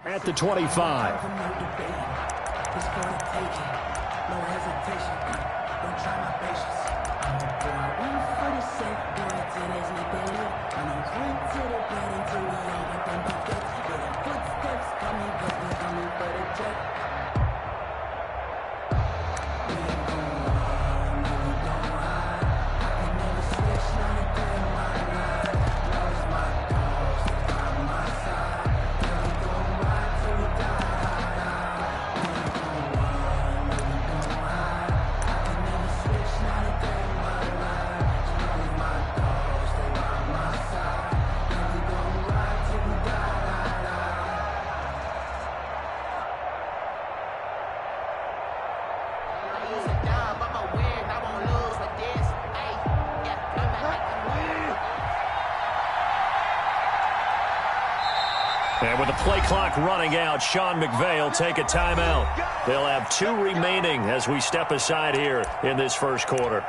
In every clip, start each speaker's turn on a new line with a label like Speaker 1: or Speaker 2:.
Speaker 1: At the 25. And with the play clock running out, Sean McVay will take a timeout. They'll have 2 remaining as we step aside here in this first quarter.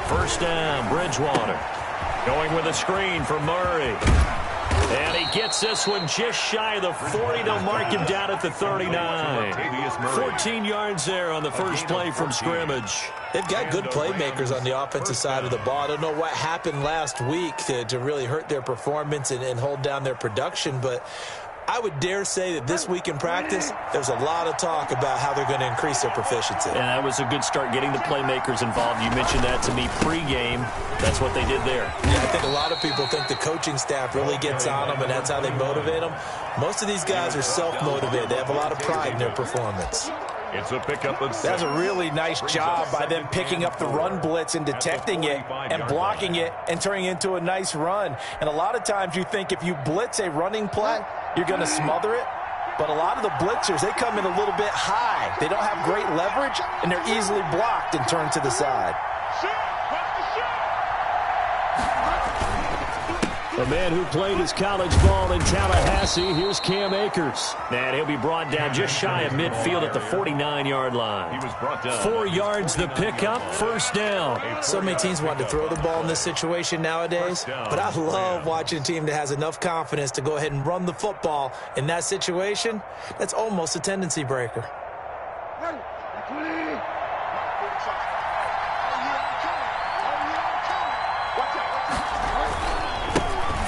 Speaker 1: First down, Bridgewater. Going with a screen for Murray. And he gets this one just shy of the 40. They'll mark him down at the 39. 14 yards there on the first play from scrimmage.
Speaker 2: They've got good playmakers on the offensive side of the ball. I don't know what happened last week to really hurt their performance and hold down their production, but I would dare say that this week in practice, there's a lot of talk about how they're going to increase their proficiency.
Speaker 1: And that was a good start, getting the playmakers involved. You mentioned that to me pregame. That's what they did there.
Speaker 2: Yeah, I think a lot of people think the coaching staff really gets on them, and that's how they motivate them. Most of these guys are self-motivated. They have a lot of pride in their performance.
Speaker 3: It's a pickup of 7.
Speaker 4: That's a really nice job by them picking up the run blitz and detecting it and blocking it and turning it into a nice run. And a lot of times you think if you blitz a running play, you're going to smother it. But a lot of the blitzers, they come in a little bit high. They don't have great leverage, and they're easily blocked and turned to the side.
Speaker 1: A man who played his college ball in Tallahassee, here's Cam Akers. And he'll be brought down just shy of midfield at the 49-yard line.
Speaker 3: He was brought down.
Speaker 1: 4 yards the pickup, first down.
Speaker 2: So many teams want to throw the ball in this situation nowadays, but I love watching a team that has enough confidence to go ahead and run the football in that situation. That's almost a tendency breaker.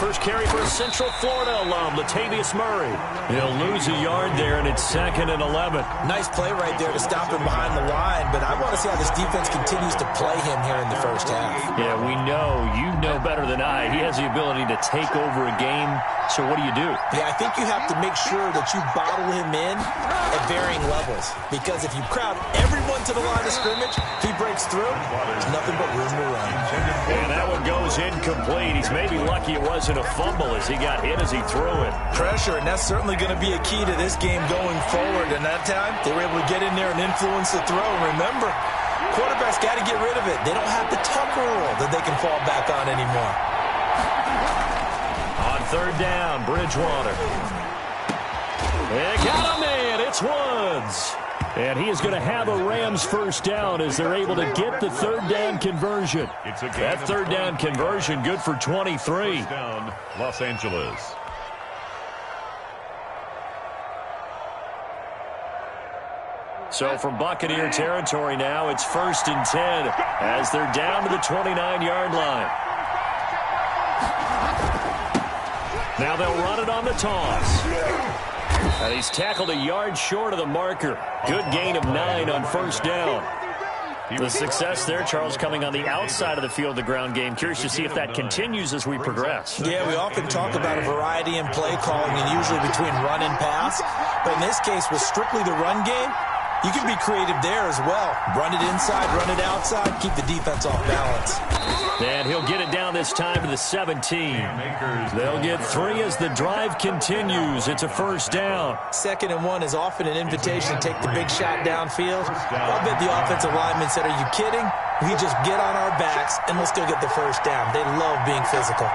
Speaker 1: First carry for a Central Florida alum, Latavius Murray. He'll lose a yard there, and it's 2nd and 11.
Speaker 2: Nice play right there to stop him behind the line, but I want to see how this defense continues to play him here in the first half.
Speaker 1: Yeah, we know. You know better than I. He has the ability to take over a game, so what do you do?
Speaker 2: Yeah, I think you have to make sure that you bottle him in at varying levels, because if you crowd everyone to the line of scrimmage, if he breaks through, there's nothing but room to run.
Speaker 1: And that one goes incomplete. He's maybe lucky it wasn't a fumble as he got hit as he threw it.
Speaker 4: Pressure, and that's certainly going to be a key to this game going forward. And that time, they were able to get in there and influence the throw. Remember, quarterbacks got to get rid of it. They don't have the Tucker rule that they can fall back on anymore.
Speaker 1: On 3rd down, Bridgewater. They got him in. It's Woods. And he is going to have a Rams first down as they're able to get the 3rd down conversion. That 3rd down conversion good for 23.
Speaker 3: Down, Los Angeles.
Speaker 1: So from Buccaneer territory now, it's 1st and 10 as they're down to the 29-yard line. Now they'll run it on the toss. And he's tackled a yard short of the marker. Good gain of 9 on 1st down. The success there, Charles, coming on the outside of the field, the ground game. Curious to see if that continues as we progress.
Speaker 2: Yeah, we often talk about a variety in play calling and usually between run and pass. But in this case, with strictly the run game, you can be creative there as well. Run it inside, run it outside, keep the defense off balance.
Speaker 1: And he'll get it down this time to the 17. They'll get 3 as the drive continues. It's a 1st down.
Speaker 2: 2nd and 1 is often an invitation to take the big shot downfield. I bet the offensive linemen said, are you kidding? We just get on our backs and we'll still get the 1st down. They love being physical.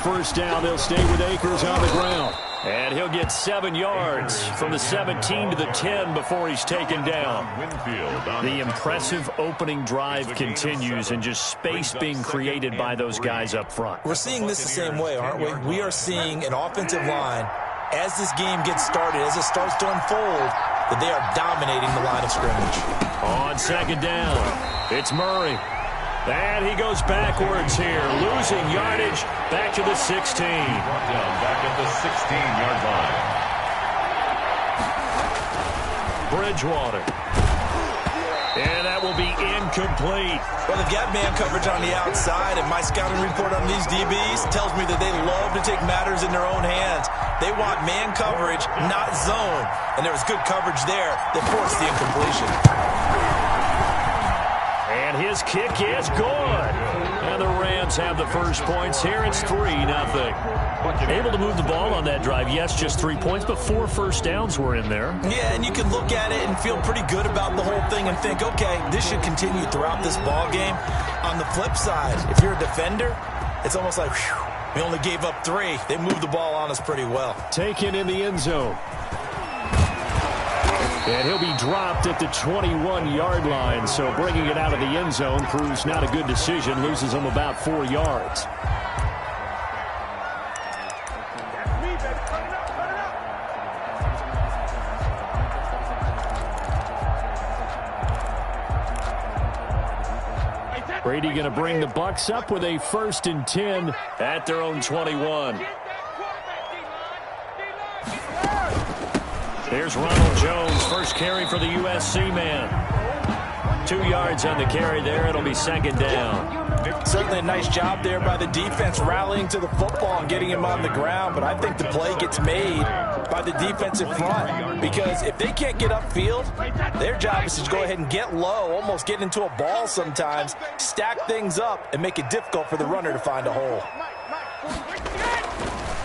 Speaker 1: first down. They'll stay with Akers on the ground. And he'll get 7 yards from the 17 to the 10 before he's taken down. The impressive opening drive continues and just space being created by those guys up front.
Speaker 2: We're seeing this the same way, aren't we? We are seeing an offensive line, as this game gets started, as it starts to unfold, that they are dominating the line of scrimmage.
Speaker 1: On second down, it's Murray. And he goes backwards here, losing yardage back to the 16.
Speaker 3: Brought down back at the 16-yard line.
Speaker 1: Bridgewater. And that will be incomplete.
Speaker 2: Well, they've got man coverage on the outside, and my scouting report on these DBs tells me that they love to take matters in their own hands. They want man coverage, not zone. And there was good coverage there that forced the incompletion.
Speaker 1: And his kick is good. And the Rams have the first points here. It's 3-0. Able to move the ball on that drive. Yes, just 3 points, but 4 first downs were in there.
Speaker 2: Yeah, and you can look at it and feel pretty good about the whole thing and think, okay, this should continue throughout this ball game. On the flip side, if you're a defender, it's almost like, whew, we only gave up 3. They moved the ball on us pretty well.
Speaker 1: Taken in the end zone. And he'll be dropped at the 21-yard line, so bringing it out of the end zone proves not a good decision, loses him about 4 yards. Brady going to bring the Bucs up with a 1st and 10 at their own 21. Here's Ronald Jones, first carry for the USC man. 2 yards on the carry there. It'll be second down.
Speaker 4: Certainly a nice job there by the defense rallying to the football and getting him on the ground, but I think the play gets made by the defensive front because if they can't get upfield, their job is to go ahead and get low, almost get into a ball sometimes, stack things up, and make it difficult for the runner to find a hole.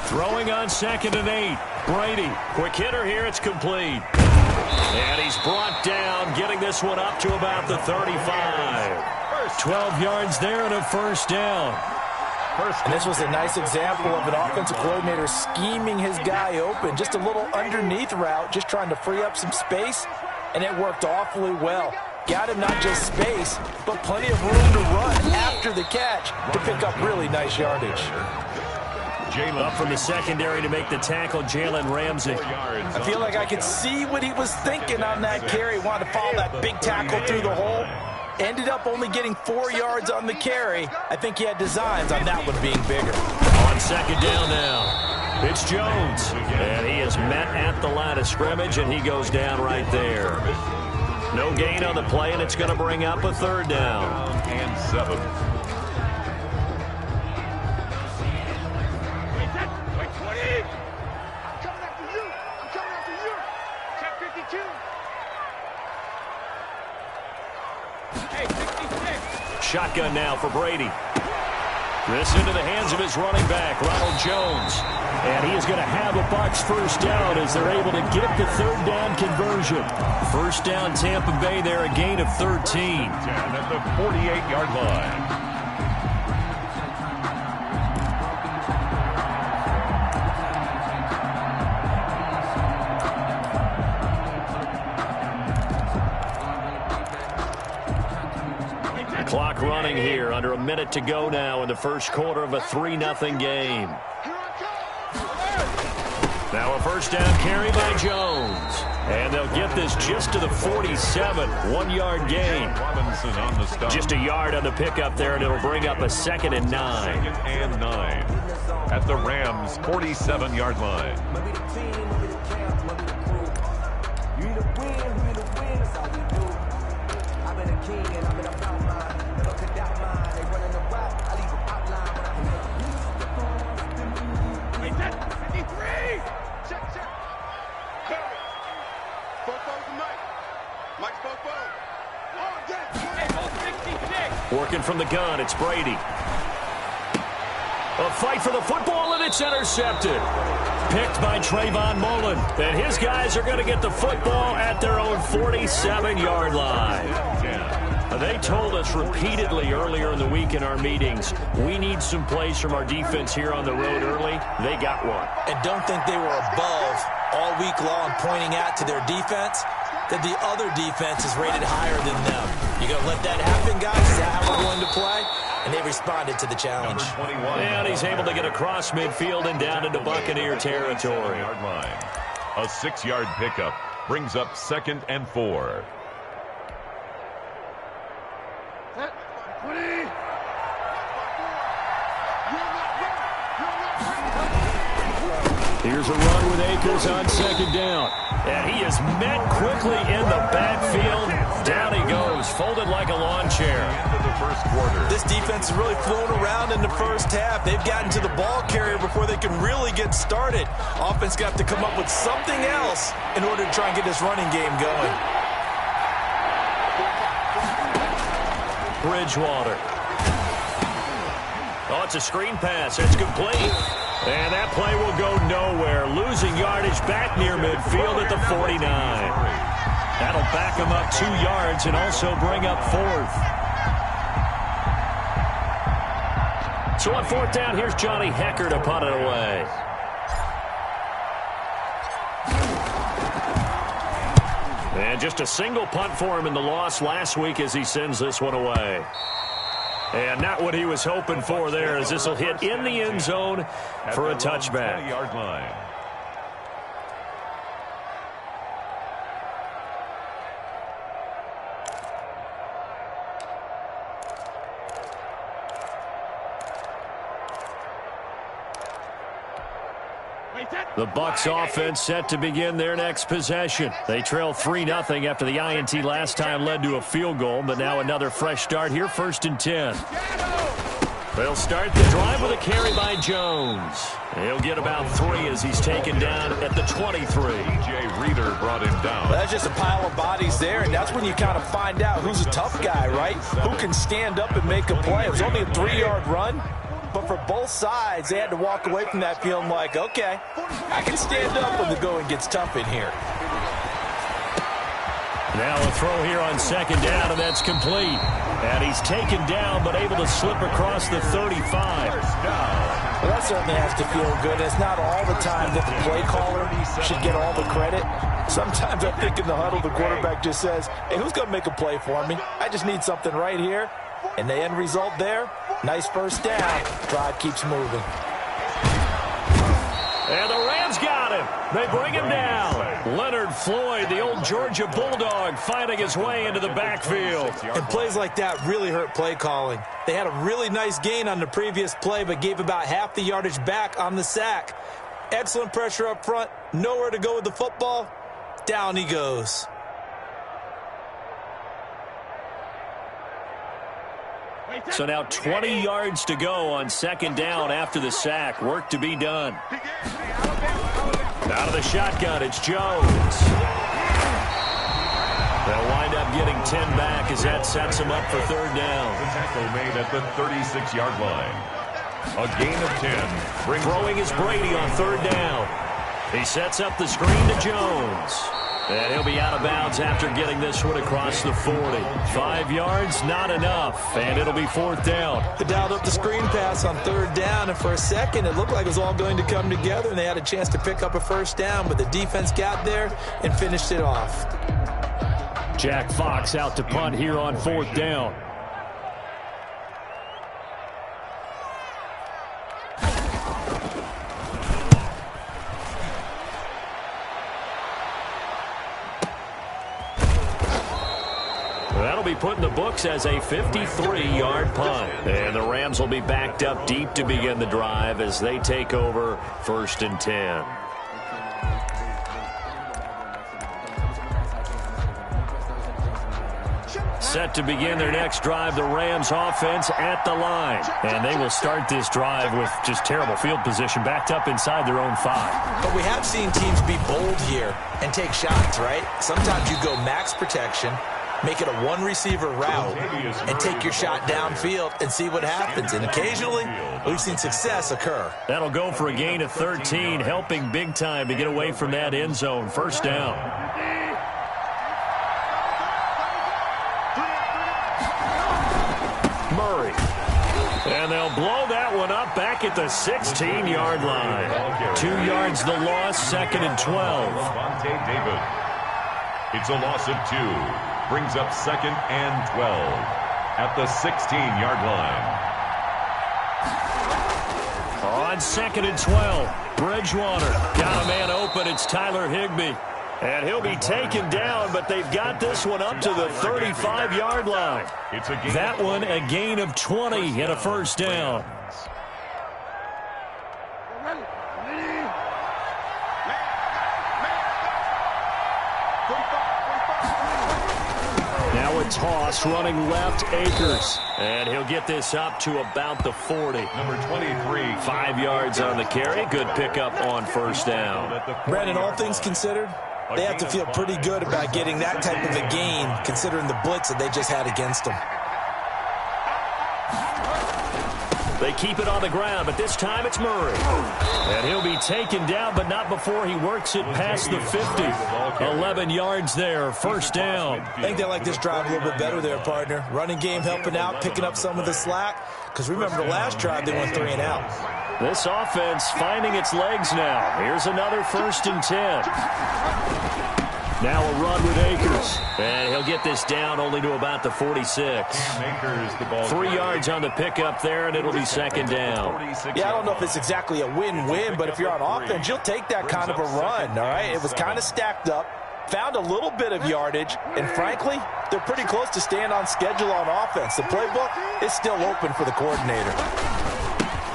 Speaker 1: Throwing on 2nd and 8. Brady, quick hitter here, it's complete. And he's brought down, getting this one up to about the 35. 12 yards there and a first down.
Speaker 4: And this was a nice example of an offensive coordinator scheming his guy open. Just a little underneath route, just trying to free up some space, and it worked awfully well. Got him not just space, but plenty of room to run after the catch to pick up really nice yardage.
Speaker 1: Up from the secondary to make the tackle, Jalen Ramsey.
Speaker 4: I feel like I could see what he was thinking on that carry. Wanted to follow that big tackle through the hole. Ended up only getting 4 yards on the carry. I think he had designs on that one being bigger.
Speaker 1: On second down now, it's Jones. And he is met at the line of scrimmage, and he goes down right there. No gain on the play, and it's going to bring up a 3rd down.
Speaker 3: And 7.
Speaker 1: Shotgun now for Brady. This into the hands of his running back, Ronald Jones. And he is going to have a Bucs first down as they're able to get the 3rd down conversion. First down Tampa Bay there, a gain of 13.
Speaker 3: And at the 48-yard line.
Speaker 1: Clock running here, under a minute to go now in the first quarter of a 3-0 game. Now a first down carry by Jones. And they'll get this just to the 47, 1-yard gain.
Speaker 3: Robinson on the stop.
Speaker 1: Just a yard on the pickup there, and it'll bring up a 2nd and 9.
Speaker 3: 2nd and 9 at the Rams' 47-yard line.
Speaker 1: Working from the gun, it's Brady. A fight for the football, and it's intercepted. Picked by Trayvon Mullen. And his guys are going to get the football at their own 47-yard line. They told us repeatedly earlier in the week in our meetings, we need some plays from our defense here on the road early. They got one.
Speaker 2: And don't think they were above all week long pointing out to their defense that the other defense is rated higher than them. You going to let that happen, guys? Is that how we're going to play? And they responded to the challenge.
Speaker 1: And he's able to get across midfield and down into Buccaneer territory.
Speaker 3: A 6-yard pickup brings up 2nd and 4.
Speaker 1: Here's a run with Akers on 2nd down. And he is met quickly in the backfield. Down he goes, folded like a lawn chair.
Speaker 3: Into the first quarter.
Speaker 2: This defense has really flown around in the first half. They've gotten to the ball carrier before they can really get started. Offense got to come up with something else in order to try and get this running game going.
Speaker 1: Bridgewater. Oh, it's a screen pass. It's complete. And that play will go nowhere. Losing yardage back near midfield at the 49. That'll back him up 2 yards and also bring up 4th. So on 4th down, here's Johnny Hecker to punt it away. And just a single punt for him in the loss last week as he sends this one away. And not what he was hoping for there, as this will hit in the end zone for a touchback.
Speaker 3: 20-yard line.
Speaker 1: The Bucs offense set to begin their next possession. They trail 3-0 after the INT last time led to a field goal, but now another fresh start here, 1st and 10. They'll start the drive with a carry by Jones. He'll get about 3 as he's taken down at the 23.
Speaker 3: DJ Reader brought him down.
Speaker 4: That's just a pile of bodies there, and that's when you kind of find out who's a tough guy, right? Who can stand up and make a play. It was only a 3-yard run. But for both sides, they had to walk away from that feeling like, okay, I can stand up when the going gets tough in here.
Speaker 1: Now a throw here on 2nd down, and that's complete. And he's taken down, but able to slip across the 35.
Speaker 4: Well, that certainly has to feel good. It's not all the time that the play caller should get all the credit. Sometimes I think in the huddle, the quarterback just says, hey, who's going to make a play for me? I just need something right here. And the end result there, nice first down. Drive keeps moving.
Speaker 1: And the Rams got him. They bring him down. Leonard Floyd, the old Georgia Bulldog, finding his way into the backfield.
Speaker 2: And plays like that really hurt play calling. They had a really nice gain on the previous play, but gave about half the yardage back on the sack. Excellent pressure up front. Nowhere to go with the football. Down he goes.
Speaker 1: So now 20 yards to go on 2nd down after the sack. Work to be done. Out of the shotgun, it's Jones. They'll wind up getting 10 back as that sets them up for 3rd down.
Speaker 3: The tackle made at the 36-yard line. A gain of 10.
Speaker 1: Throwing is Brady on 3rd down. He sets up the screen to Jones. And he'll be out of bounds after getting this one across the 40. 5 yards, not enough. And it'll be 4th down.
Speaker 2: They dialed up the screen pass on 3rd down, and for a second it looked like it was all going to come together, and they had a chance to pick up a 1st down, but the defense got there and finished it off.
Speaker 1: Jack Fox out to punt here on 4th down. That'll be put in the books as a 53-yard punt. And the Rams will be backed up deep to begin the drive as they take over 1st and 10. Set to begin their next drive, the Rams offense at the line. And they will start this drive with just terrible field position, backed up inside their own 5.
Speaker 2: But we have seen teams be bold here and take shots, right? Sometimes you go max protection, make it a one-receiver route, and take your shot downfield and see what happens. And occasionally, we've seen success occur.
Speaker 1: That'll go for a gain of 13, helping big time to get away from that end zone. 1st down. And they'll blow that one up back at the 16-yard line. 2 yards the loss, 2nd and 12.
Speaker 3: David. It's a loss of 2. Brings up 2nd and 12 at the 16-yard line.
Speaker 1: On 2nd and 12, Bridgewater got a man open. It's Tyler Higbee. And he'll be taken down, but they've got this one up to the 35-yard line. That one a gain of 20 and a first down. Now a toss running left, Akers. And he'll get this up to about the 40.
Speaker 3: Number 23.
Speaker 1: 5 yards on the carry. Good pickup on first down.
Speaker 2: Brandon, all things considered, they have to feel pretty good about getting that type of a gain, considering the blitz that they just had against them.
Speaker 1: They keep it on the ground, but this time it's Murray. And he'll be taken down, but not before he works it past the 50. 11 yards there, first down.
Speaker 2: I think they like this drive a little bit better there, partner. Running game helping out, picking up some of the slack. Because remember, the last drive, they went 3 and out.
Speaker 1: This offense finding its legs now. Here's another 1st and 10. Now a run with Akers. And he'll get this down only to about the 46. 3 yards on the pickup there, and it'll be 2nd down.
Speaker 4: Yeah, I don't know if it's exactly a win-win, but if you're on offense, you'll take that kind of a run, all right? It was kind of stacked up, found a little bit of yardage, and frankly, they're pretty close to staying on schedule on offense. The playbook is still open for the coordinator.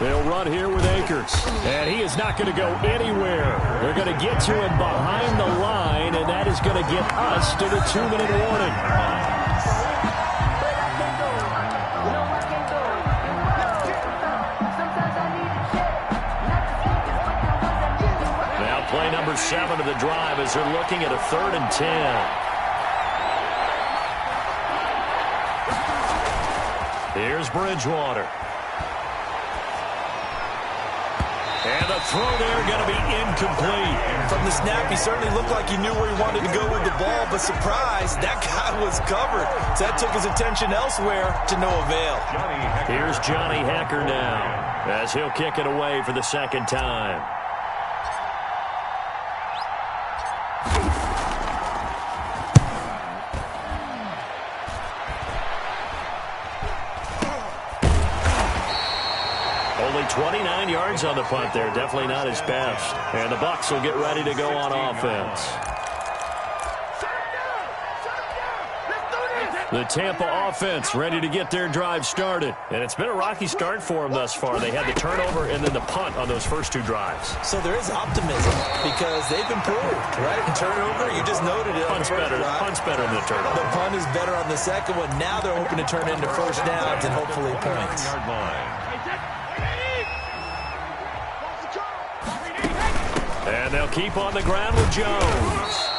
Speaker 1: They'll run here with Akers, and he is not going to go anywhere. They're going to get to him behind the line, and that is going to get us to the 2-minute warning. Now play number 7 of the drive as they're looking at a 3rd and 10. Here's Bridgewater. And the throw there going to be incomplete.
Speaker 2: From the snap, he certainly looked like he knew where he wanted to go with the ball, but surprise, that guy was covered. So that took his attention elsewhere to no avail.
Speaker 1: Here's Johnny Hekker now as he'll kick it away for the 2nd time. Only 29 yards on the punt there. Definitely not his best. And the Bucs will get ready to go on offense. The Tampa offense ready to get their drive started. And it's been a rocky start for them thus far. They had the turnover and then the punt on those first 2 drives.
Speaker 2: So there is optimism because they've improved, right? Turnover, you just noted it.
Speaker 1: Punt's better than the turnover.
Speaker 2: The punt is better on the second one. Now they're hoping to turn into first downs and hopefully points.
Speaker 1: And they'll keep on the ground with Jones.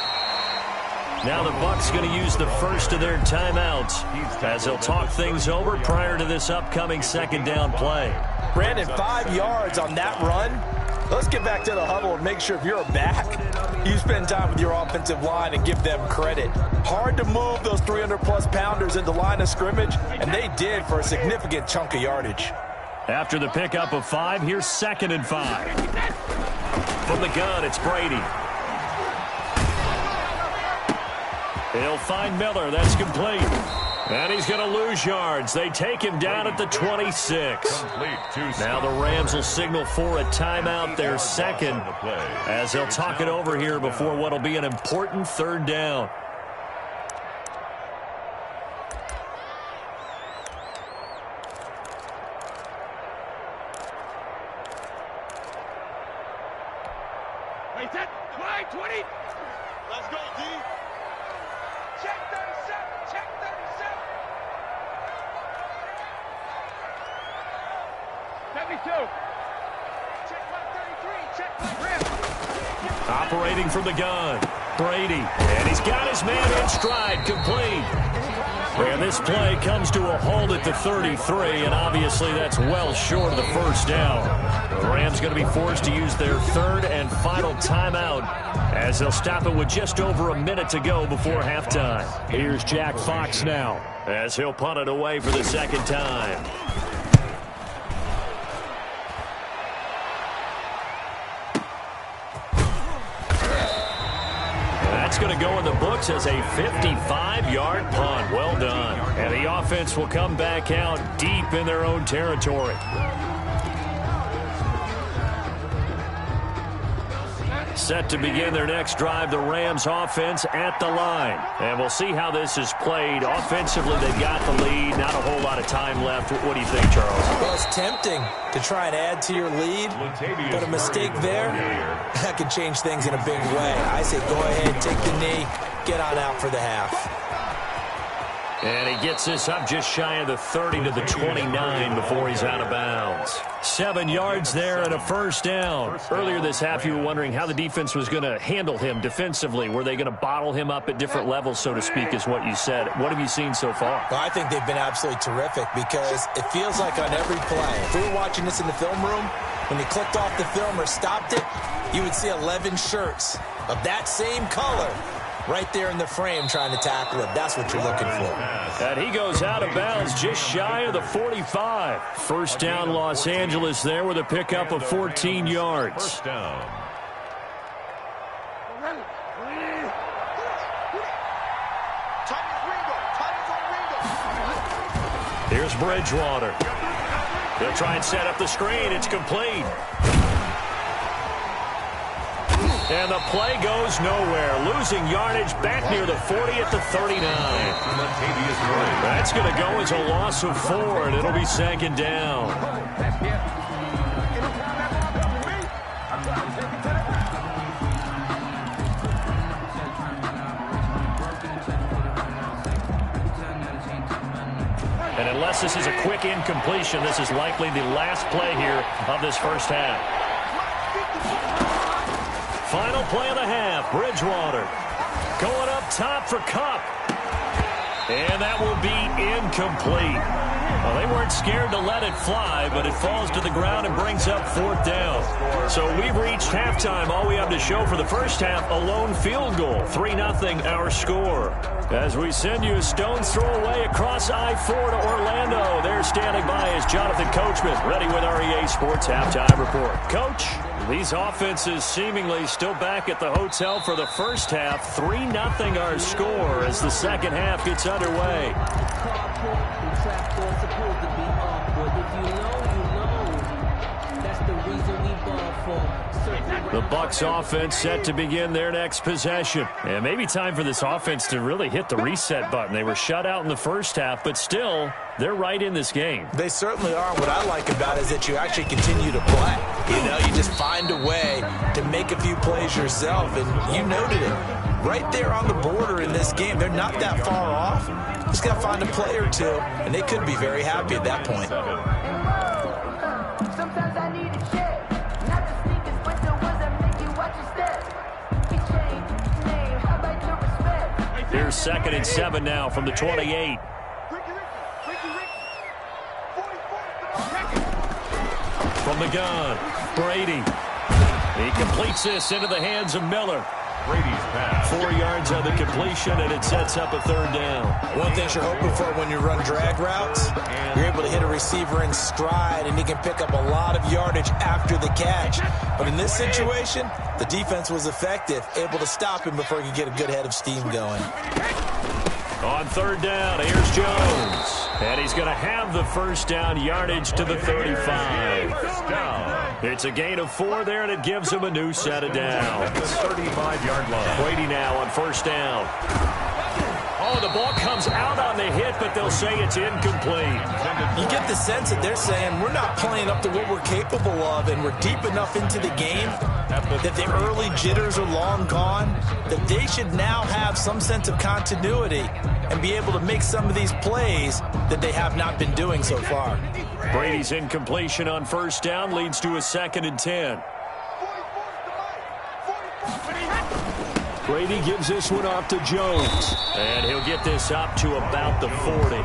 Speaker 1: Now the Bucs going to use the first of their timeouts as they'll talk things over prior to this upcoming 2nd down play.
Speaker 4: Brandon, 5 yards on that run. Let's get back to the huddle and make sure if you're back, you spend time with your offensive line and give them credit. Hard to move those 300-plus pounders into line of scrimmage, and they did for a significant chunk of yardage.
Speaker 1: After the pickup of 5, here's 2nd and 5. From the gun, it's Brady. He'll find Miller. That's complete. And he's going to lose yards. They take him down at the 26. Now the Rams will signal for a timeout, their 2nd, as they'll talk it over here before what will be an important 3rd down.
Speaker 5: Wait, that 20. Let's go, D. Check 37. Check 37. 72. Check 133. Check 1.
Speaker 1: Operating from the gun, Brady. And he's got his man in stride, complete. And this play comes to a halt at the 33, and obviously that's well short of the first down. The Rams going to be forced to use their 3rd and final timeout as they'll stop it with just over a minute to go before halftime. Here's Jack Fox now as he'll punt it away for the 2nd time. That's going to go in the books as a 55-yard punt. Well done. And the offense will come back out deep in their own territory. Set to begin their next drive, the Rams offense at the line. And we'll see how this is played. Offensively, they've got the lead. Not a whole lot of time left. What do you think, Charles?
Speaker 2: Well, it's tempting to try and add to your lead, but a mistake there, that could change things in a big way. I say go ahead, take the knee, get on out for the half.
Speaker 1: And he gets this up just shy of the 30 to the 29 before he's out of bounds. 7 yards there and a first down. Earlier this half, you were wondering how the defense was going to handle him defensively. Were they going to bottle him up at different levels, so to speak, is what you said. What have you seen so far?
Speaker 2: Well, I think they've been absolutely terrific because it feels like on every play, if we were watching this in the film room, when they clicked off the film or stopped it, you would see 11 shirts of that same color right there in the frame trying to tackle it. That's what you're looking for.
Speaker 1: And he goes out of bounds just shy of the 45. First down, Los Angeles there with a pickup of 14 yards.
Speaker 3: First down.
Speaker 1: Here's Bridgewater. They'll try and set up the screen. It's complete. And the play goes nowhere. Losing yardage back near the 40 at the 39. That's going to go as a loss of 4, and it'll be second down. And unless this is a quick incompletion, this is likely the last play here of this first half. Final play of the half, Bridgewater going up top for Kupp. And that will be incomplete. Well, they weren't scared to let it fly, but it falls to the ground and brings up 4th down. So we've reached halftime. All we have to show for the first half, a lone field goal. 3-0 our score. As we send you a stone's throw away across I-4 to Orlando. There standing by is Jonathan Coachman, ready with our EA Sports Halftime Report. Coach, these offenses seemingly still back at the hotel for the first half. 3-0 our score as the second half gets underway. The Bucs offense set to begin their next possession. And maybe time for this offense to really hit the reset button. They were shut out in the first half, but still, they're right in this game.
Speaker 2: They certainly are. What I like about it is that you actually continue to play. You know, you just find a way to make a few plays yourself, and you noted it. Right there on the border in this game, they're not that far off. Just got to find a play or two, and they could be very happy at that point.
Speaker 6: Sometimes I need a check, not the sneakers, but the ones that make you watch your step. He changed his name, how about your respect?
Speaker 1: Here's 2nd and 7 now from the 28. From the gun, Brady. He completes this into the hands of Miller.
Speaker 3: Brady's pass.
Speaker 1: 4 yards on the completion, and it sets up a 3rd down.
Speaker 2: One thing you're hoping for when you run drag routes, you're able to hit a receiver in stride, and he can pick up a lot of yardage after the catch. But in this situation, the defense was effective, able to stop him before he could get a good head of steam going.
Speaker 1: On 3rd down, here's Jones. And he's going to have the first down, yardage to the 35. It's a gain of 4 there, and it gives him a new set of downs.
Speaker 3: 35-yard line.
Speaker 1: Brady now on 1st down. Oh, the ball comes out on the hit, but they'll say it's incomplete.
Speaker 2: You get the sense that they're saying we're not playing up to what we're capable of, and we're deep enough into the game that the early jitters are long gone, that they should now have some sense of continuity and be able to make some of these plays that they have not been doing so far.
Speaker 1: Brady's incompletion on 1st down leads to a 2nd and 10. Brady gives this one off to Jones. And he'll get this up to about the 40.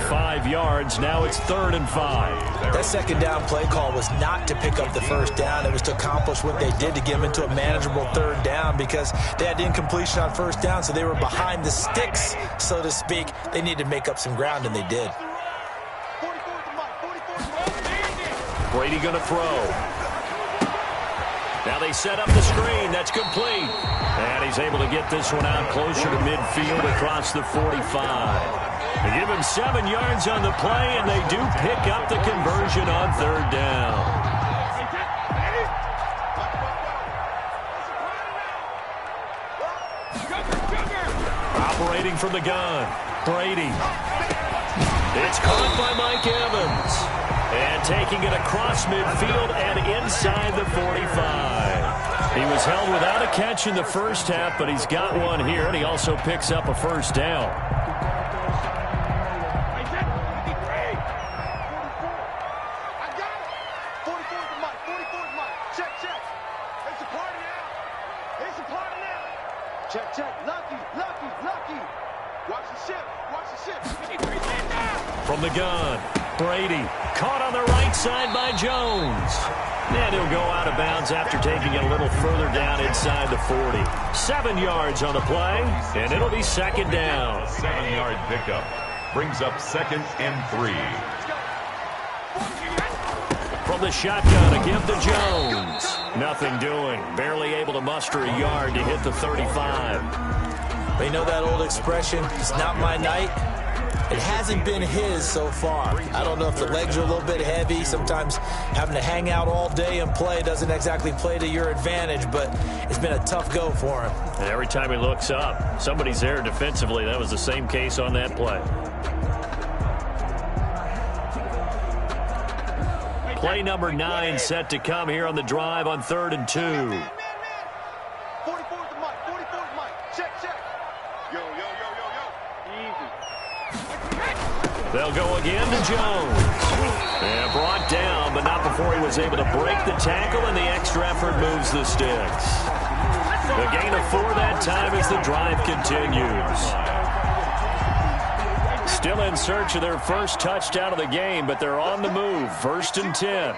Speaker 1: 5 yards. Now it's 3rd and 5.
Speaker 2: That 2nd down play call was not to pick up the 1st down. It was to accomplish what they did to get them into a manageable 3rd down because they had incompletion on 1st down, so they were behind the sticks, so to speak. They needed to make up some ground, and they did.
Speaker 1: Brady going to throw. Now they set up the screen. That's complete. And he's able to get this one out closer to midfield across the 45. They give him 7 yards on the play, and they do pick up the conversion on 3rd down. Operating from the gun, Brady. It's caught by Mike Evans. And taking it across midfield and inside the 45. He was held without a catch in the first half, but he's got one here, and he also picks up a 1st down. From the gun, Brady caught on the right side by Jones. And he'll go out of bounds after taking it a little further down inside the 40. 7 yards on the play, and it'll be 2nd down.
Speaker 3: 7-yard pickup brings up 2nd and 3.
Speaker 1: From the shotgun, a give to Jones. Nothing doing. Barely able to muster a yard to hit the 35.
Speaker 2: They know that old expression, it's not my night. It hasn't been his so far. I don't know if the legs are a little bit heavy. Sometimes having to hang out all day and play doesn't exactly play to your advantage, but it's been a tough go for him.
Speaker 1: And every time he looks up, somebody's there defensively. That was the same case on that play. Play number 9 set to come here on the drive on 3rd and 2.
Speaker 5: 44 to Mike. 44 to Mike. Check. Yo. Easy.
Speaker 1: They'll go again to Jones. And brought down, but not before he was able to break the tackle, and the extra effort moves the sticks. The gain of 4 that time as the drive continues. Still in search of their first touchdown of the game, but they're on the move. 1st and 10.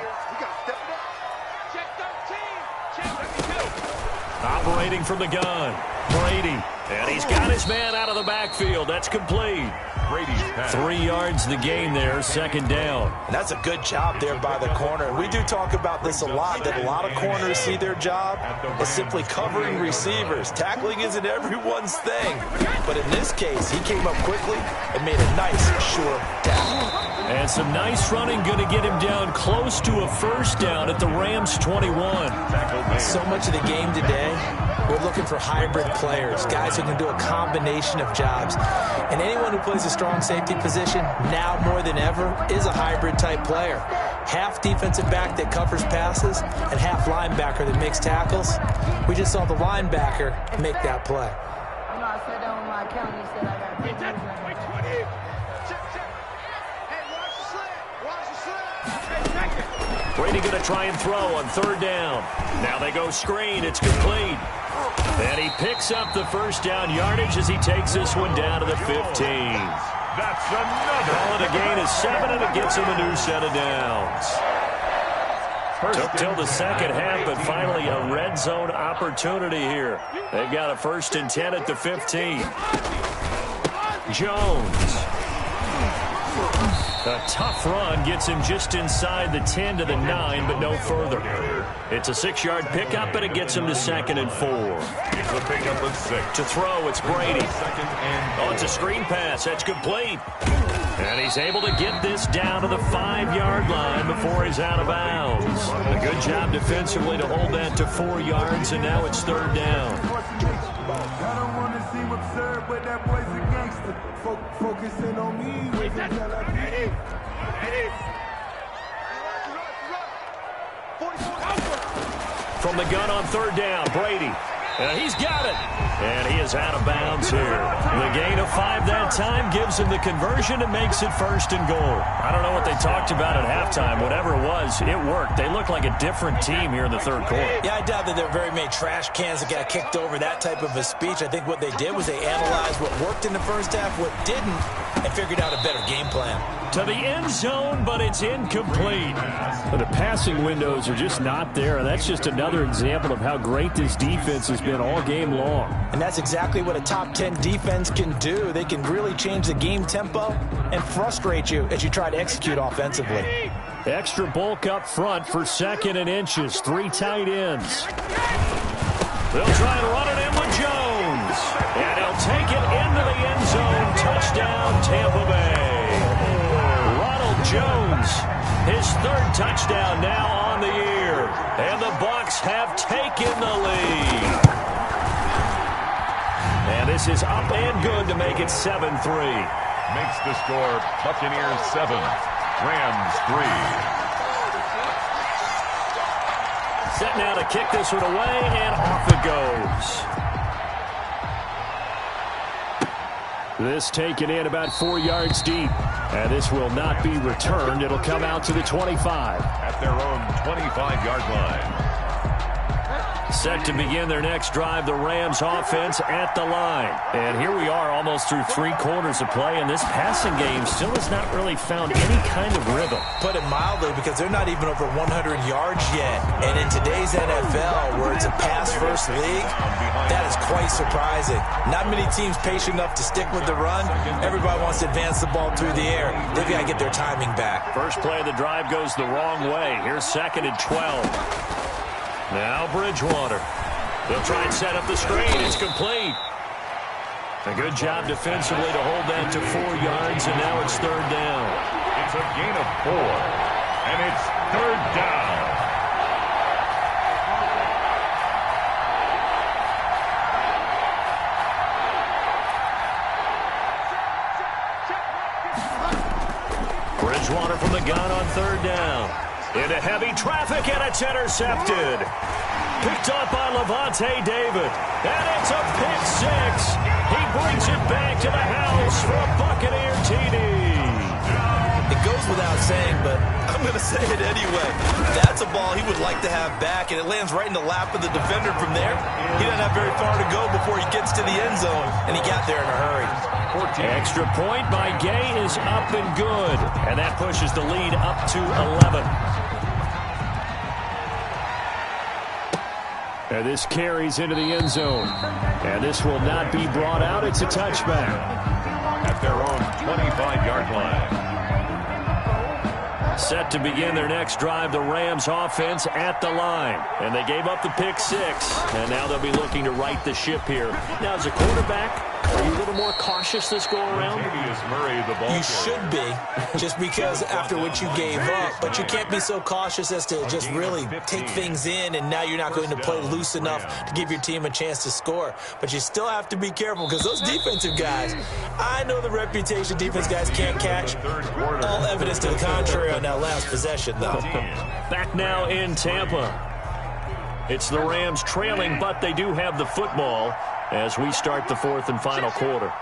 Speaker 1: Operating from the gun, Brady. And he's got his man out of the backfield. That's complete.
Speaker 3: Brady's pass.
Speaker 1: 3 yards the gain there, 2nd down.
Speaker 2: And that's a good job there by the corner. We do talk about this a lot, that a lot of corners see their job as simply covering receivers. Tackling isn't everyone's thing. But in this case, he came up quickly and made a nice, sure tackle.
Speaker 1: And some nice running, going to get him down close to a 1st down at the Rams 21.
Speaker 2: So much of the game today, we're looking for hybrid players, guys who can do a combination of jobs. And anyone who plays a strong safety position, now more than ever, is a hybrid-type player. Half defensive back that covers passes and half linebacker that makes tackles. We just saw the linebacker make that play.
Speaker 6: You know, I sat down with my accountant. He said I got
Speaker 5: Wait, 20. Check. Hey, watch the sled. Hey, second.
Speaker 1: Brady going to try and throw on 3rd down. Now they go screen. It's complete. And he picks up the 1st down yardage as he takes this one down to the 15.
Speaker 3: That's another.
Speaker 1: Call it a gain of 7, and it gets him a new set of downs. Took till the 2nd half, but finally a red zone opportunity here. They've got a 1st and 10 at the 15. Jones. A tough run gets him just inside the 10 to the 9, but no further. It's a 6-yard pickup, but it gets him to 2nd and 4.
Speaker 3: It's a pickup of 6.
Speaker 1: To throw, it's Brady.
Speaker 3: 2nd and
Speaker 1: Oh, it's a screen pass. That's complete. And he's able to get this down to the 5-yard line before he's out of bounds. A good job defensively to hold that to 4 yards, and now it's 3rd down.
Speaker 7: I don't want to seem absurd, but that boy's a gangster. Focusing on me.
Speaker 1: From the gun on 3rd down, Brady. And he's got it. And he is out of bounds here. The gain of 5 that time gives him the conversion and makes it 1st and goal. I don't know what they talked about at halftime. Whatever it was, it worked. They look like a different team here in the 3rd quarter.
Speaker 2: Yeah, I doubt that there were very many trash cans that got kicked over, that type of a speech. I think what they did was they analyzed what worked in the first half, what didn't, and figured out a better game plan.
Speaker 1: To the end zone, but it's incomplete. The passing windows are just not there, and that's just another example of how great this defense has been all game long.
Speaker 2: And that's exactly what a top 10 defense can do. They can really change the game tempo and frustrate you as you try to execute offensively.
Speaker 1: Extra bulk up front for 2nd and inches. 3 tight ends. They'll try and run it in with Jones. And he'll take it into the end zone. Touchdown, Tampa Bay. Ronald Jones, his 3rd touchdown now on the year. And the Bucs have taken the lead. And this is up and good to make it 7-3.
Speaker 3: Makes the score Buccaneers 7, Rams 3.
Speaker 1: Set now to kick this one away, and off it goes. This taken in about 4 yards deep. And this will not be returned. It'll come out to the 25.
Speaker 3: At their own 25-yard line.
Speaker 1: Set to begin their next drive, the Rams offense at the line. And here we are almost through 3 quarters of play, and this passing game still has not really found any kind of rhythm.
Speaker 2: Put it mildly, because they're not even over 100 yards yet. And in today's NFL, where it's a pass-first league, that is quite surprising. Not many teams patient enough to stick with the run. Everybody wants to advance the ball through the air. They've got to get their timing back.
Speaker 1: First play of the drive goes the wrong way. Here's 2nd and 12. Now Bridgewater. They'll try and set up the screen. It's complete. A good job defensively to hold that to 4 yards, and now it's 3rd down.
Speaker 3: It's a gain of 4, and it's 3rd down.
Speaker 1: Bridgewater from the gun on 3rd down. Into heavy traffic, and it's intercepted. Picked up by Levante David. And it's a pick 6. He brings it back to the house for a Buccaneer TD.
Speaker 4: It goes without saying, but I'm going to say it anyway. That's a ball he would like to have back, and it lands right in the lap of the defender from there. He doesn't have very far to go before he gets to the end zone, and he got there in a hurry.
Speaker 1: Extra point by Gay is up and good. And that pushes the lead up to 11. And this carries into the end zone. And this will not be brought out. It's a touchback.
Speaker 3: At their own 25-yard line.
Speaker 1: Set to begin their next drive, the Rams offense at the line. And they gave up the pick 6. And now they'll be looking to right the ship here. Now, as a quarterback, are you a little more cautious this go around?
Speaker 2: You should be, just because after what you gave up. But you can't be so cautious as to just really take things in, and now you're not going to play loose enough to give your team a chance to score. But you still have to be careful, because those defensive guys, I know the reputation defense guys can't catch. All evidence to the contrary on that last possession, though.
Speaker 1: Back now in Tampa. It's the Rams trailing, but they do have the football as we start the 4th and final quarter.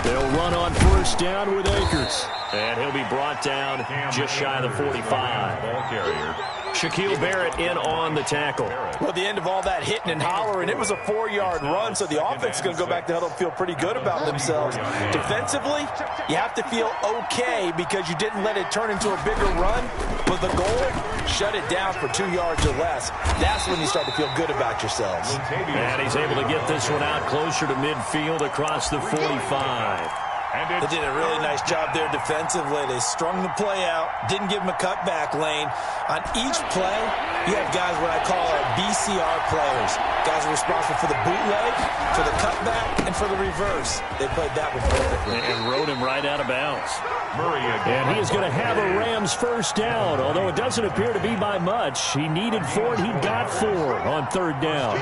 Speaker 1: They'll run on 1st down with Akers. And he'll be brought down just shy of the 45.
Speaker 3: Ball carrier.
Speaker 1: Shaquille Barrett in on the tackle.
Speaker 4: Well, the end of all that hitting and hollering, it was a 4-yard run, so the offense is going to go back to huddle and feel pretty good about themselves. Defensively, you have to feel okay because you didn't let it turn into a bigger run. But the goal, shut it down for 2 yards or less. That's when you start to feel good about yourselves.
Speaker 1: And he's able to get this one out closer to midfield across the 45.
Speaker 4: They did a really nice job there defensively. They strung the play out, didn't give him a cutback lane. On each play, you have guys what I call our BCR players. Guys are responsible for the bootleg, for the cutback, and for the reverse. They played that one perfectly.
Speaker 1: And rode him right out of bounds. And he is going to have a Rams 1st down, although it doesn't appear to be by much. He needed 4, and he got 4 on 3rd down.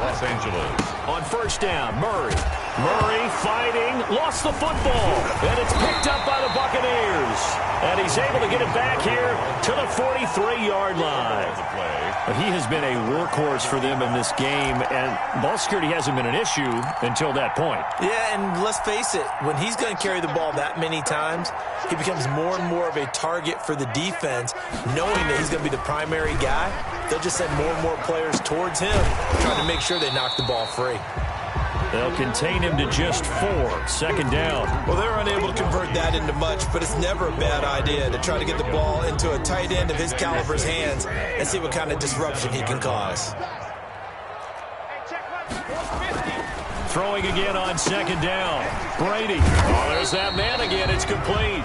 Speaker 3: Los Angeles.
Speaker 1: On 1st down, Murray. Murray fighting, lost the football, and it's picked up by the Buccaneers. And he's able to get it back here to the 43-yard line. But he has been a workhorse for them in this game, and ball security hasn't been an issue until that point.
Speaker 2: Yeah, and let's face it, when he's going to carry the ball that many times, he becomes more and more of a target for the defense, knowing that he's going to be the primary guy. They'll just send more and more players towards him, trying to make sure they knock the ball free.
Speaker 1: They'll contain him to just 4, 2nd down.
Speaker 2: Well, they're unable to convert that into much, but it's never a bad idea to try to get the ball into a tight end of his caliber's hands and see what kind of disruption he can cause.
Speaker 1: Throwing again on 2nd down. Brady. Oh, there's that man again. It's complete.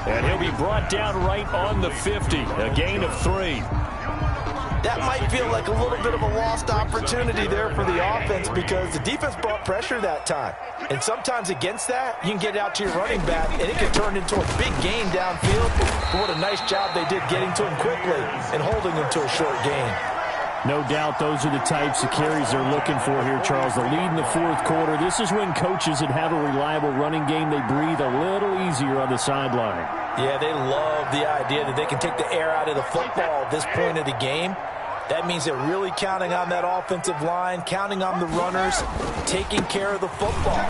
Speaker 1: And he'll be brought down right on the 50, a gain of 3.
Speaker 4: That might feel like a little bit of a lost opportunity there for the offense because the defense brought pressure that time. And sometimes against that, you can get out to your running back, and it can turn into a big gain downfield. But what a nice job they did getting to him quickly and holding him to a short gain.
Speaker 1: No doubt those are the types of carries they're looking for here, Charles. The lead in the fourth quarter. This is when coaches that have a reliable running game, they breathe a little easier on the sideline.
Speaker 4: Yeah, they love the idea that they can take the air out of the football at this point of the game. That means they're really counting on that offensive line, counting on the runners, taking care of the football.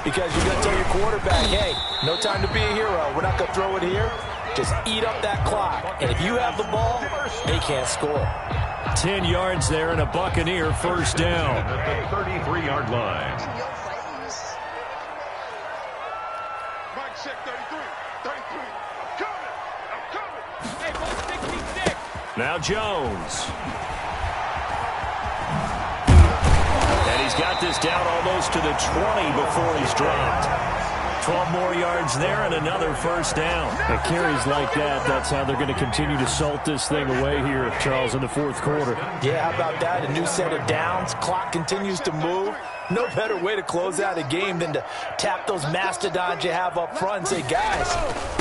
Speaker 4: Because you're going to tell your quarterback, hey, no time to be a hero. We're not going to throw it here. Just eat up that clock. And if you have the ball, they can't score.
Speaker 1: 10 yards there and a Buccaneer first down.
Speaker 3: At the 33-yard line.
Speaker 5: Mike check 33. 33. I'm coming. Hey, ball 66.
Speaker 1: Now Jones. And he's got this down almost to the 20 before he's dropped. 12 more yards there and another first down. The carries like that, that's how they're going to continue to salt this thing away here, Charles, in the fourth quarter.
Speaker 4: Yeah, how about that? A new set of downs. Clock continues to move. No better way to close out a game than to tap those mastodons you have up front and say, guys,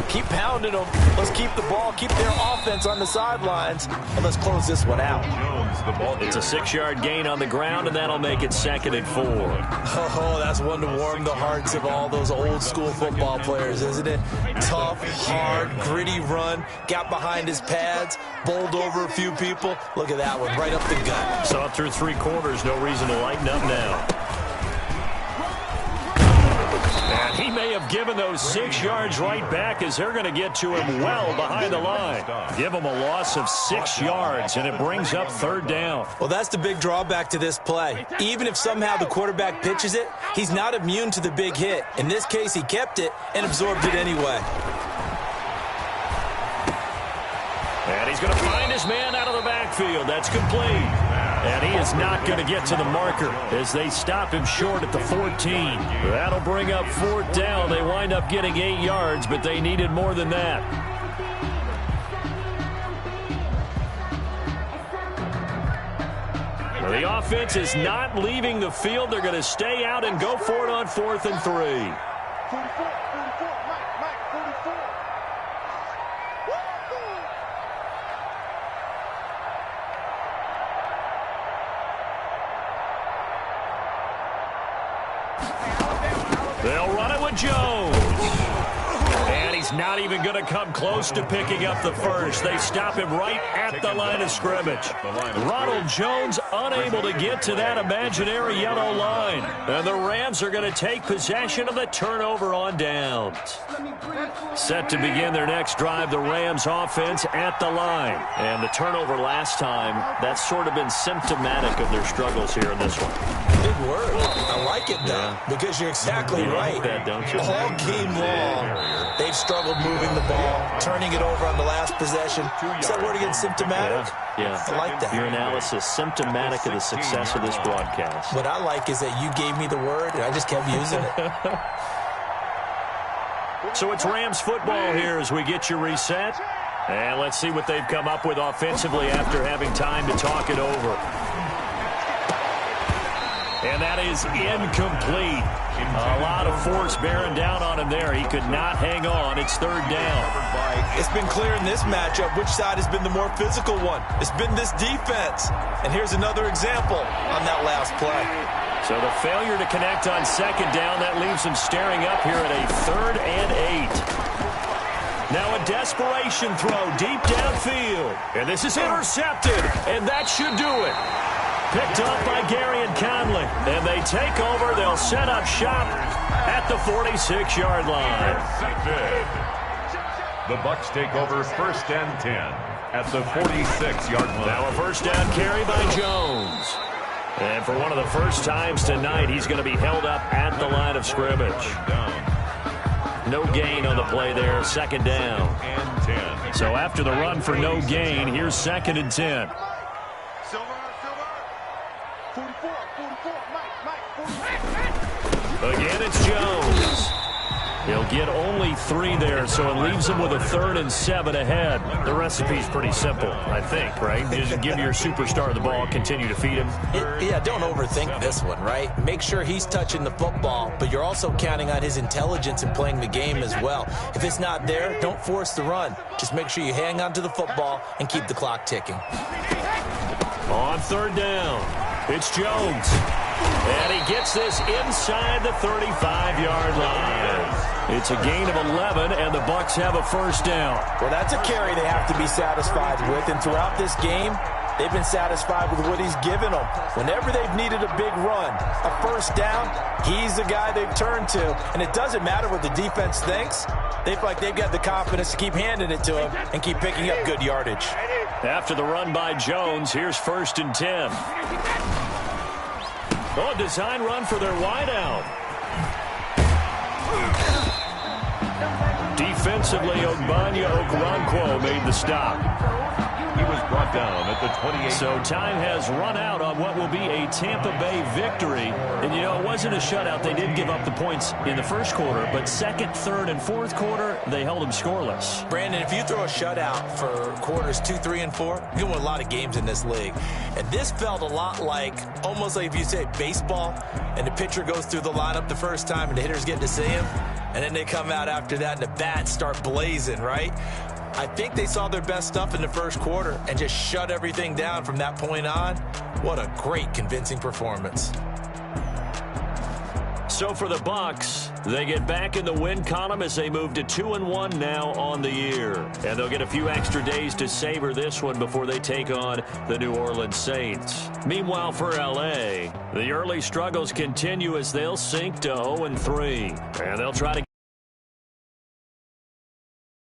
Speaker 4: keep pounding them. Let's keep the ball, keep their offense on the sidelines, and let's close this one out.
Speaker 1: It's a 6-yard gain on the ground, and that'll make it 2nd and 4.
Speaker 2: Oh, that's one to warm the hearts of all those old school football players, isn't it? Tough, hard, gritty run, got behind his pads, bowled over a few people. Look at that one, right up the gut.
Speaker 1: So up through 3 quarters, no reason to lighten up now. And he may have given those 6 yards right back as they're going to get to him well behind the line. Give him a loss of 6 yards, and it brings up 3rd down.
Speaker 2: Well, that's the big drawback to this play. Even if somehow the quarterback pitches it, he's not immune to the big hit. In this case, he kept it and absorbed it anyway.
Speaker 1: And he's going to find his man out of the backfield. That's complete. And he is not going to get to the marker as they stop him short at the 14. That'll bring up 4th down. They wind up getting 8 yards, but they needed more than that. Well, the offense is not leaving the field. They're going to stay out and go for it on 4th and 3.
Speaker 5: 44, Mike, 44.
Speaker 1: They'll run it with Jones. And he's not even going to come close to picking up the first. They stop him right at the line of scrimmage. Ronald Jones unable to get to that imaginary yellow line. And the Rams are going to take possession of the turnover on downs. Set to begin their next drive, the Rams offense at the line. And the turnover last time, that's sort of been symptomatic of their struggles here in this one.
Speaker 2: Big word. I like it, though, because you're exactly right.
Speaker 1: Like that, don't you?
Speaker 2: All game long, they've struggled moving the ball, turning it over on the last possession. Is that word again, symptomatic?
Speaker 1: Yeah.
Speaker 2: I like that.
Speaker 1: Your analysis, symptomatic of the success of this broadcast.
Speaker 2: What I like is that you gave me the word, and I just kept using it.
Speaker 1: So it's Rams football here as we get you reset. And let's see what they've come up with offensively after having time to talk it over. And that is incomplete. A lot of force bearing down on him there. He could not hang on. It's 3rd down.
Speaker 2: It's been clear in this matchup which side has been the more physical one. It's been this defense. And here's another example on that last play.
Speaker 1: So the failure to connect on 2nd down, that leaves him staring up here at a 3rd and 8. Now a desperation throw deep downfield. And this is intercepted. And that should do it. Picked up by Gary and Conley. And they take over. They'll set up shop at the 46-yard line.
Speaker 3: The Bucs take over 1st and 10 at the 46-yard line.
Speaker 1: Now a 1st down carry by Jones. And for one of the first times tonight, he's going to be held up at the line of scrimmage. No gain on the play there, 2nd down. So after the run for no gain, here's 2nd and 10. Again, it's Jones. He'll get only 3 there, so it leaves him with a 3rd and 7 ahead. The recipe's pretty simple, I think, right? Just give your superstar the ball, continue to feed him.
Speaker 2: Yeah, don't overthink this one, right? Make sure he's touching the football, but you're also counting on his intelligence in playing the game as well. If it's not there, don't force the run. Just make sure you hang on to the football and keep the clock ticking.
Speaker 1: On 3rd down, it's Jones. And he gets this inside the 35-yard line. It's a gain of 11, and the Bucs have a 1st down.
Speaker 4: Well, that's a carry they have to be satisfied with, and throughout this game, they've been satisfied with what he's given them. Whenever they've needed a big run, a 1st down, he's the guy they've turned to. And it doesn't matter what the defense thinks. They feel like they've got the confidence to keep handing it to him and keep picking up good yardage.
Speaker 1: After the run by Jones, here's 1st and 10. Oh, design run for their wideout. Defensively, Ogbanya Okoronkwo made the stop.
Speaker 3: He was brought down at the 28.
Speaker 1: So time has run out on what will be a Tampa Bay victory. And, you know, it wasn't a shutout. They did give up the points in the 1st quarter, but 2nd, 3rd, and 4th quarter, they held them scoreless.
Speaker 2: Brandon, if you throw a shutout for quarters 2, 3, and 4, you can win a lot of games in this league. And this felt a lot like, almost like if you say baseball, and the pitcher goes through the lineup the first time and the hitters get to see him, and then they come out after that and the bats start blazing, right? I think they saw their best stuff in the 1st quarter and just shut everything down from that point on. What a great, convincing performance.
Speaker 1: So for the Bucs, they get back in the win column as they move to 2-1 now on the year. And they'll get a few extra days to savor this one before they take on the New Orleans Saints. Meanwhile, for L.A., the early struggles continue as they'll sink to 0-3. And they'll try to